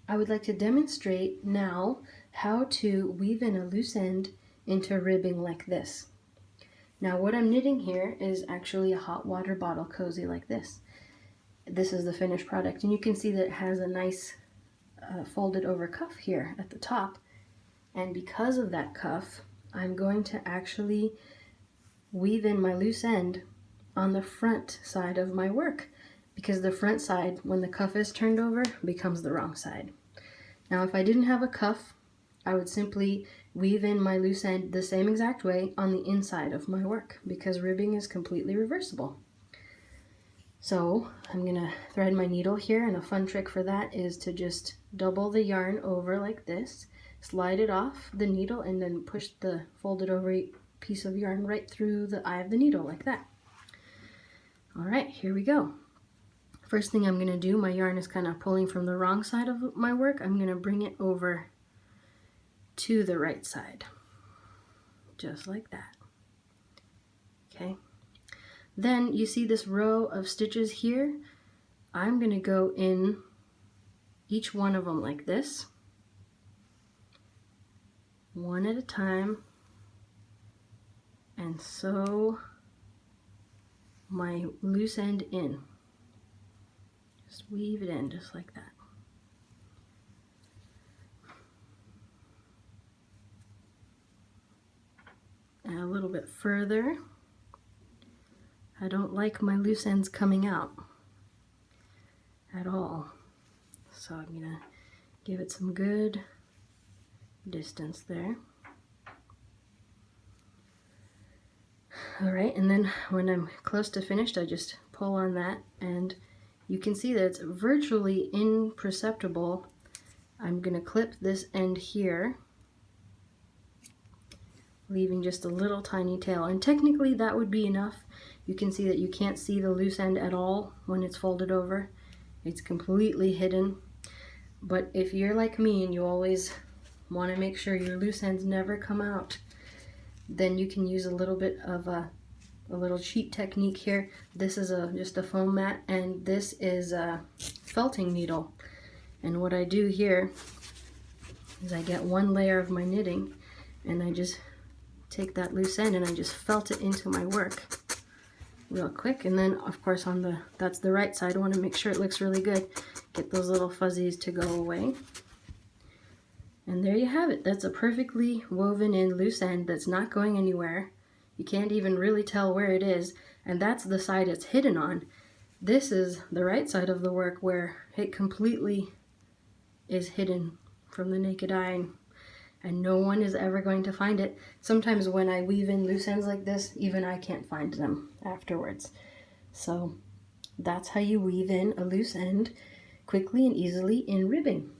I would like to demonstrate now how to weave in a loose end into ribbing like this. Now what I'm knitting here is actually a hot water bottle cozy like this. This is the finished product, and you can see that it has a nice folded over cuff here at the top. And because of that cuff, I'm going to actually weave in my loose end on the front side of my work, because the front side, when the cuff is turned over, becomes the wrong side. Now if I didn't have a cuff, I would simply weave in my loose end the same exact way on the inside of my work, because ribbing is completely reversible. So I'm gonna thread my needle here, and a fun trick for that is to just double the yarn over like this, slide it off the needle, and then push the folded over piece of yarn right through the eye of the needle like that. All right, here we go. First thing I'm gonna do, my yarn is kind of pulling from the wrong side of my work. I'm gonna bring it over to the right side, just like that. Okay. Then you see this row of stitches here. I'm gonna go in each one of them like this, one at a time, and sew my loose end in. Just weave it in just like that. And a little bit further. I don't like my loose ends coming out at all, so I'm gonna give it some good distance there. All right, and then when I'm close to finished, I just pull on that, and you can see that it's virtually imperceptible. I'm gonna clip this end here, leaving just a little tiny tail, and technically that would be enough. You can see that you can't see the loose end at all when it's folded over. It's completely hidden. But if you're like me and you always want to make sure your loose ends never come out, then you can use a little bit of a little cheat technique here. This is just a foam mat, and this is a felting needle. And what I do here is I get one layer of my knitting, and I just take that loose end and I just felt it into my work real quick. And then of course that's the right side. I want to make sure it looks really good. Get those little fuzzies to go away. And there you have it. That's a perfectly woven in loose end that's not going anywhere. You can't even really tell where it is, and that's the side it's hidden on. This is the right side of the work where it completely is hidden from the naked eye, and no one is ever going to find it. Sometimes when I weave in loose ends like this, even I can't find them afterwards. So that's how you weave in a loose end quickly and easily in ribbing.